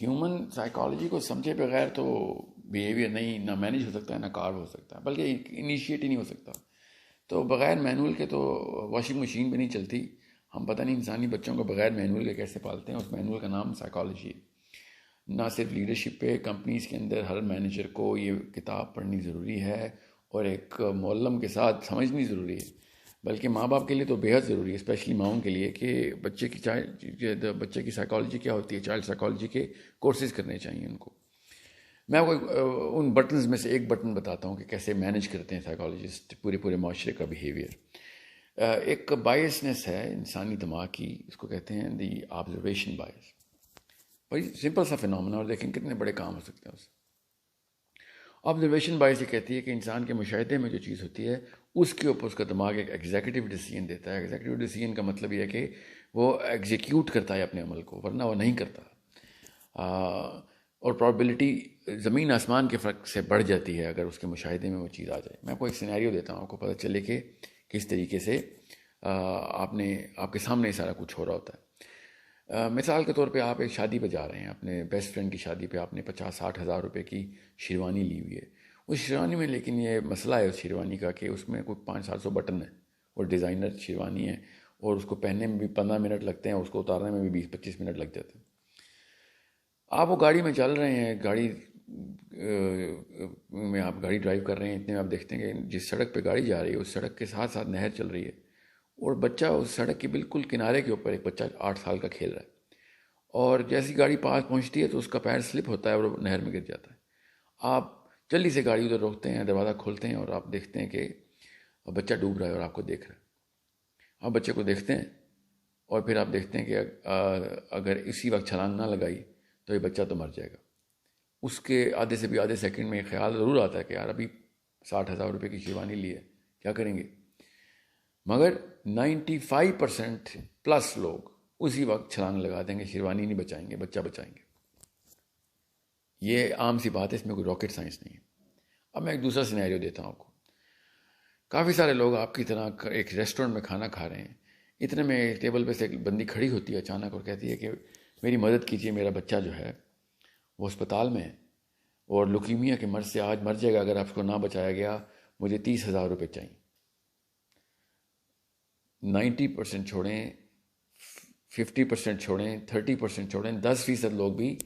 Human psychology को समझे बगैर तो बिहेवियर नहीं ना मैनेज हो सकता है ना कार्व हो सकता है, बल्कि इनिशिएट ही नहीं हो सकता। तो बगैर मैनुअल के तो वॉशिंग मशीन भी नहीं चलती। हम पता नहीं इंसानी बच्चों को बगैर मैनुअल के कैसे पालते हैं। उस मैनुअल का नाम साइकोलॉजी है। ना सिर्फ लीडरशिप पे, कंपनीज के अंदर हर मैनेजर को ये किताब पढ़नी ज़रूरी है और एक मोअल्लम के साथ समझनी ज़रूरी है, बल्कि माँ बाप के लिए तो बेहद ज़रूरी है, स्पेशली माओं के लिए, कि बच्चे की साइकोलॉजी क्या होती है, चाइल्ड साइकोलॉजी के कोर्सेज करने चाहिए उनको। मैं आपको उन बटन्स में से एक बटन बताता हूँ कि कैसे मैनेज करते हैं साइकोलॉजिस्ट पूरे पूरे माशरे का बिहेवियर। एक बायसनेस है इंसानी दिमाग की, इसको कहते हैं दी ऑब्जर्वेशन बायस। बड़ी सिंपल सा फिनोमेना, और देखें कितने बड़े काम हो सकते हैं उससे। ऑब्जर्वेशन बायस ये कहती है कि इंसान के मुशाहिदे में जो चीज़ होती है उसके ऊपर उसका दिमाग एक एग्जीक्यूटिव डिसीजन देता है। एग्जीक्यूटिव डिसीजन का मतलब ये है कि वो एग्जीक्यूट करता है अपने अमल को, वरना वो नहीं करता। और प्रॉबिलिटी ज़मीन आसमान के फ़र्क से बढ़ जाती है अगर उसके मुशाहिदे में वो चीज़ आ जाए। मैं आपको एक सिनेरियो देता हूँ, आपको पता चले कि किस तरीके से आपके सामने ही सारा कुछ हो रहा होता है। मिसाल के तौर पे आप एक शादी पे जा रहे हैं, अपने बेस्ट फ्रेंड की शादी पे आपने 50-60 हज़ार रुपये की शेरवानी ली हुई है। उस शेरवानी में लेकिन ये मसला है उस शेरवानी का कि उसमें कोई 500-700 बटन है और डिज़ाइनर शेरवानी है, और उसको पहनने में भी 15 मिनट लगते हैं, उसको उतारने में भी 20-25 मिनट लग जाते हैं। आप वो गाड़ी में चल रहे हैं, गाड़ी में आप गाड़ी ड्राइव कर रहे हैं, इतने में आप देखते हैं कि जिस सड़क पे गाड़ी जा रही है उस सड़क के साथ साथ नहर चल रही है, और बच्चा उस सड़क के बिल्कुल किनारे के ऊपर, एक बच्चा 8 साल का खेल रहा है, और जैसी गाड़ी पास पहुंचती है तो उसका पैर स्लिप होता है और वो नहर में गिर जाता है। आप जल्दी से गाड़ी उधर रोकते हैं, दरवाज़ा खोलते हैं, और आप देखते हैं कि बच्चा डूब रहा है और आपको देख रहा है। आप बच्चे को देखते हैं और फिर आप देखते हैं कि अगर इसी वक्त छलांग ना लगाई तो ये बच्चा तो मर जाएगा। उसके आधे से भी आधे सेकंड में ख्याल ज़रूर आता है कि यार अभी 60,000 रुपये की शेरवानी ली है, क्या करेंगे। मगर 95% प्लस लोग उसी वक्त छलांग लगा देंगे, शेरवानी नहीं बचाएंगे, बच्चा बचाएंगे। ये आम सी बात है, इसमें कोई रॉकेट साइंस नहीं है। अब मैं एक दूसरा सिनेरियो देता हूँ आपको। काफ़ी सारे लोग आपकी तरह एक रेस्टोरेंट में खाना खा रहे हैं, इतने में टेबल पे से एक बंदी खड़ी होती है अचानक और कहती है कि मेरी मदद कीजिए, मेरा बच्चा जो है वो अस्पताल में है और लुकीमिया के मर्ज से आज मर जाएगा, अगर आपको ना बचाया गया, मुझे 30,000 रुपये चाहिए। 90% छोड़ें, 50% छोड़ें, 30% छोड़ें, 10% लोग भी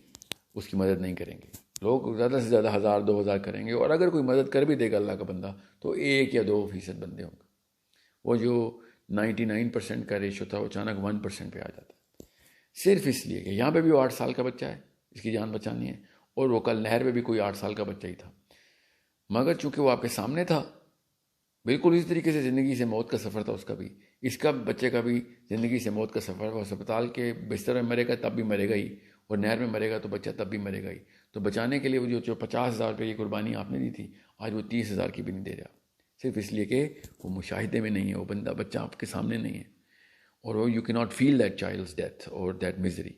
उसकी मदद नहीं करेंगे। लोग ज़्यादा से ज़्यादा 1,000-2,000 करेंगे, और अगर कोई मदद कर भी देगा अल्लाह का बंदा तो 1 या 2% बंदे होंगे। वो जो 99% का रेशो था वो अचानक 1% पे आ जाता है, सिर्फ इसलिए कि यहाँ पे भी वो 8 साल का बच्चा है, इसकी जान बचानी है, और वो कल नहर में भी कोई 8 साल का बच्चा ही था। मगर चूंकि वो आपके सामने था, बिल्कुल इसी तरीके से ज़िंदगी से मौत का सफ़र था उसका भी, इसका बच्चे का भी ज़िंदगी से मौत का सफ़र। वो अस्पताल के बिस्तर में मरेगा तब भी मरेगा ही, और नहर में मरेगा तो बच्चा तब भी मरेगा ही। तो बचाने के लिए वो जो 50,000 रुपये की कुर्बानी आपने दी थी, आज वो 30,000 की भी नहीं दे रहा, सिर्फ इसलिए कि वो मुशाहिदे में नहीं है, वो बच्चा आपके सामने नहीं है, और वो you can not feel that child's death और दैट मिजरी।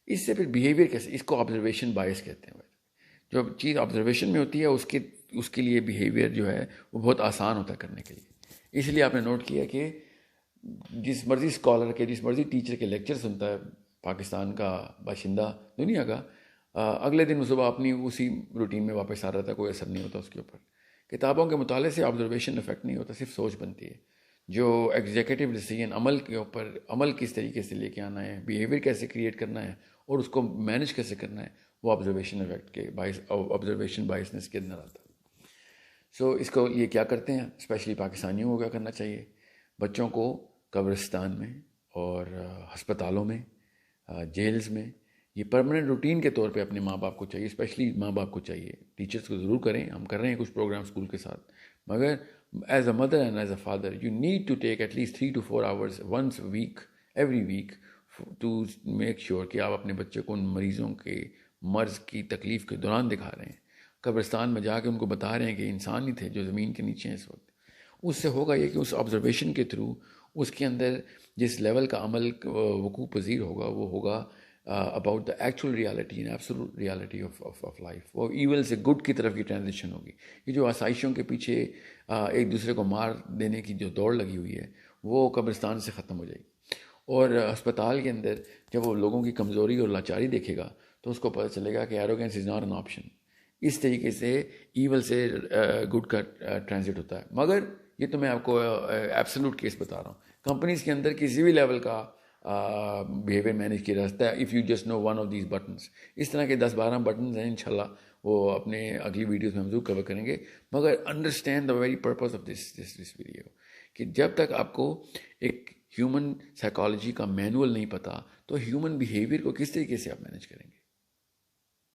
इससे फिर बिहेवियर कैसे, इसको ऑब्जर्वेशन बायस कहते हैं। जो चीज़ ऑब्जर्वेशन में होती है उसके लिए बिहेवियर जो है वो बहुत आसान होता है करने के लिए। इसलिए आपने नोट किया कि जिस मर्जी स्कॉलर के, जिस मर्जी टीचर के लेक्चर सुनता है पाकिस्तान का बाशिंदा, दुनिया का, अगले दिन सुबह अपनी उसी रूटीन में वापस आ रहा था, कोई असर नहीं होता उसके ऊपर। किताबों के मुताले से ऑब्जर्वेशन इफेक्ट नहीं होता, सिर्फ सोच बनती है। जो एग्जीक्यूटिव डिसीजन अमल के ऊपर, अमल किस तरीके से लेके आना है, बिहेवियर कैसे क्रिएट करना है और उसको मैनेज कैसे करना है, वो ऑब्जर्वेशन इफेक्ट के बाइस, ऑब्जर्वेशन बाइसनेस के अंदर आता है। सो इसको लिए क्या करते हैं, स्पेशली पाकिस्तानियों को क्या करना चाहिए, बच्चों को कब्रिस्तान में और हस्पतालों में, जेल्स में, ये परमानेंट रूटीन के तौर पे अपने माँ बाप को चाहिए, स्पेशली माँ बाप को चाहिए। टीचर्स को ज़रूर करें, हम कर रहे हैं कुछ प्रोग्राम स्कूल के साथ, मगर as a mother and as a father you need to take at least 3 to 4 hours once week, every week, to make sure कि आप अपने बच्चे को उन मरीज़ों के मर्ज़ की तकलीफ़ के दौरान दिखा रहे हैं, कब्रिस्तान में जाके उनको बता रहे हैं कि इंसान ही थे जो ज़मीन के नीचे हैं इस वक्त। उससे होगा ये कि उस ऑब्जर्वेशन के थ्रू उसके अंदर जिस लेवल का अमल वकूफ़ पज़ीर होगा वो होगा about the actual reality and absolute reality of life. वो ईवल से गुड की तरफ की ट्रांजिशन होगी। ये जो आसाइशों के पीछे एक दूसरे को मार देने की जो दौड़ लगी हुई है वो कब्रिस्तान से ख़त्म हो जाएगी। और अस्पताल के अंदर जब वो लोगों की कमज़ोरी और लाचारी देखेगा तो उसको पता चलेगा कि arrogance is not an option. इस तरीके से ईवल से गुड का ट्रांजिट होता है। मगर ये तो मैं आपको एब्सोल्यूट केस बता रहा हूँ। कंपनीज के अंदर किसी भी लेवल का बिहेवियर मैनेज किया जा सकता है if you just know one of these buttons. इस तरह के 10-12 बटन्स हैं, इंशाल्लाह वो अपने अगली वीडियोस में हम जरूर कवर करेंगे। मगर understand the very purpose of this video कि जब तक आपको एक ह्यूमन साइकोलॉजी का मैनुअल नहीं पता तो ह्यूमन बिहेवियर को किस तरीके से आप मैनेज करेंगे।